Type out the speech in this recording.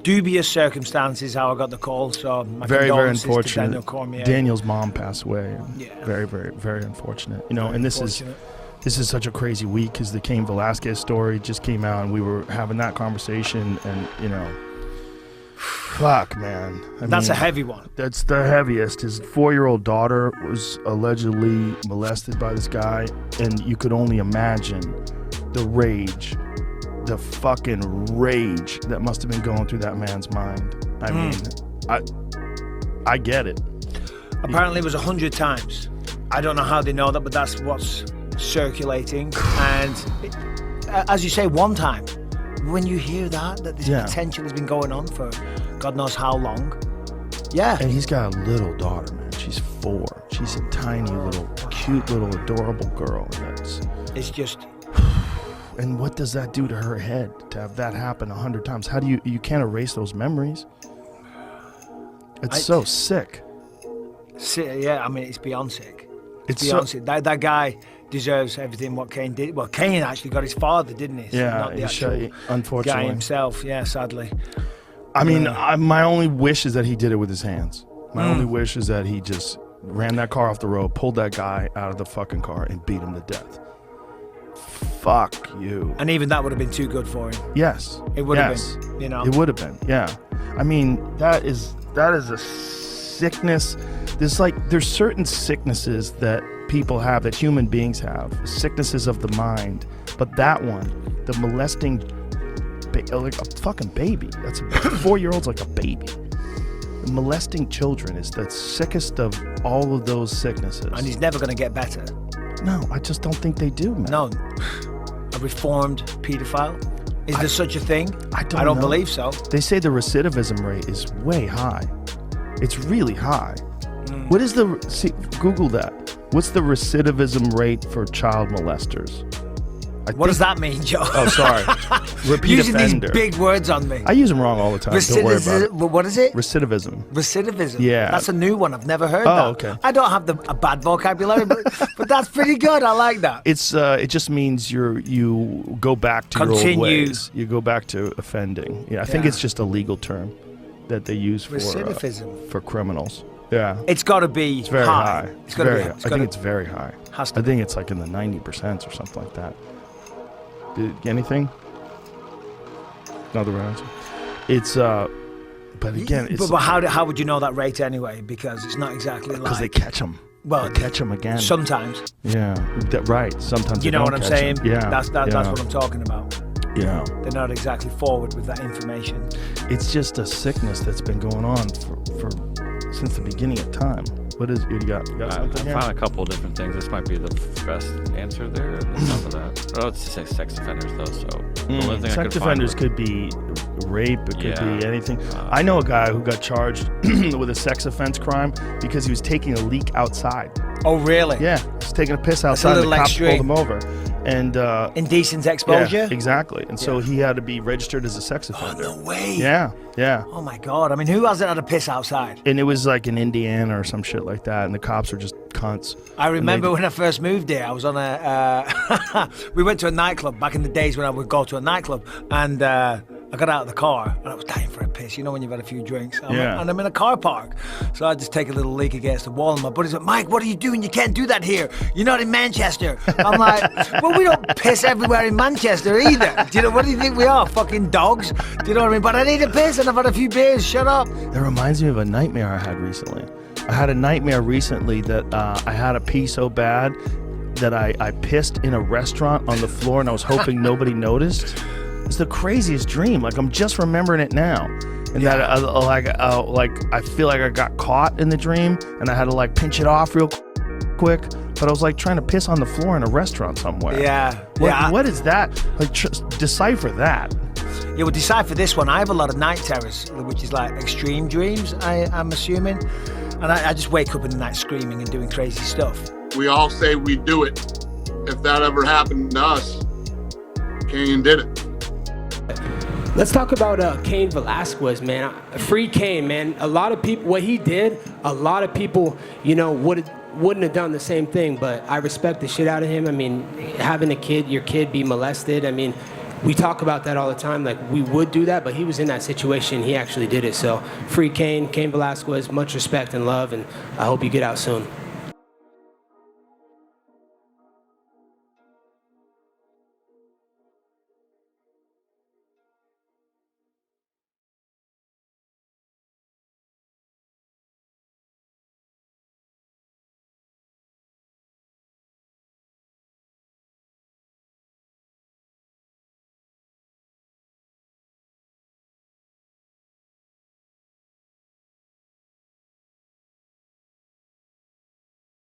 dubious circumstances how I got the call. So my very condolences to unfortunate. Daniel Cormier. Daniel's mom passed away. Yeah. Very, very, very unfortunate. You know, Very and this is such a crazy week because the Cain Velasquez story just came out, and we were having that conversation, and you know, fuck, man. That's a heavy one. That's the heaviest. His 4-year-old daughter was allegedly molested by this guy, and you could only imagine the rage, the fucking rage that must have been going through that man's mind. I mean, I get it. Apparently it was 100 times. I don't know how they know that, but that's what's circulating. And as you say, one time, when you hear that this potential has been going on for God knows how long. Yeah. And he's got a little daughter, man. She's 4. She's a tiny little, cute little, adorable girl. And it's just... And what does that do to her head to have that happen 100 times? How do you can't erase those memories? It's so sick. Yeah, I mean, it's beyond sick. It's beyond sick. That guy deserves everything what Cain did. Well, Cain actually got his father, didn't he? Yeah, not the actual unfortunately. guy himself. Yeah, sadly. I mean, my only wish is that he did it with his hands. My only wish is that he just ran that car off the road, pulled that guy out of the fucking car, and beat him to death. Fuck you. And even that would have been too good for him. Yes. It would have been, you know. It would have been, yeah. I mean, that is a sickness. There's certain sicknesses that people have, that human beings have, sicknesses of the mind. But that one, the molesting, like a fucking baby. That's a 4-year-old's like a baby. Molesting children is the sickest of all of those sicknesses. And he's never going to get better. No, I just don't think they do, man. No. A reformed pedophile? Is there such a thing? I don't know. Believe so. They say the recidivism rate is way high. It's really high. What is Google that. What's the recidivism rate for child molesters? What does that mean, Joe? Oh, sorry. Repeat Using offender. these big words on me. I use them wrong all the time. Don't worry about it. What is it? Recidivism. Recidivism. Yeah. That's a new one. I've never heard that. Oh, okay. I don't have a bad vocabulary, but that's pretty good. I like that. It just means you go back to your old ways. You go back to offending. Yeah, I think it's just a legal term that they use for recidivism for criminals. Yeah. It's got to be It's very high. It's got to be. I think it's very high. I Has to think it's like in the 90% or something like that. Anything? Another answer. It's but again, it's but how would you know that rate anyway? Because it's not exactly like because they catch them. Well, they catch them again. Sometimes. Yeah. Right. Sometimes. You know what I'm saying? Yeah. That's what I'm talking about. Yeah. They're not exactly forward with that information. It's just a sickness that's been going on for since the beginning of time. What is you got? You got something? I found a couple of different things. This might be the best answer there. On top of that, it's sex offenders though. So the only thing sex offenders could be rape. It could be anything. I know a guy who got charged with a sex offense crime because he was taking a leak outside. Oh, really? Yeah, he was taking a piss outside. And the cops pulled him over. And indecent exposure. Yeah, exactly. And so he had to be registered as a sex offender. Oh, no way. Yeah. Oh my God. I mean, who hasn't had a piss outside? And it was like in Indiana or some shit like that, and the cops were just cunts. I remember when I first moved here, I was on we went to a nightclub back in the days when I would go to a nightclub, and I got out of the car and I was dying for a piss. You know when you've had a few drinks. And I'm in a car park. So I just take a little leak against the wall, and my buddy's like, Mike, what are you doing? You can't do that here. You're not in Manchester. I'm like, well, we don't piss everywhere in Manchester either. Do you know, what do you think we are? Fucking dogs? Do you know what I mean? But I need a piss and I've had a few beers. Shut up. That reminds me of a nightmare I had recently. I had a nightmare recently that I had to pee so bad that I pissed in a restaurant on the floor, and I was hoping nobody noticed. It's the craziest dream. Like, I'm just remembering it now. And that I feel like I got caught in the dream, and I had to like pinch it off real quick. But I was like trying to piss on the floor in a restaurant somewhere. What is that? Like, decipher that. Yeah, well, decipher this one. I have a lot of night terrors, which is like extreme dreams, I'm assuming. And I just wake up in the night screaming and doing crazy stuff. We all say we do it. If that ever happened to us, Cain did it. Let's talk about Cain Velasquez, man. Free Cain, man. A lot of people, what he did, a lot of people, wouldn't have done the same thing, but I respect the shit out of him. I mean, having your kid be molested, I mean, we talk about that all the time. Like, we would do that, but he was in that situation. He actually did it. So free Cain Velasquez, much respect and love, and I hope you get out soon.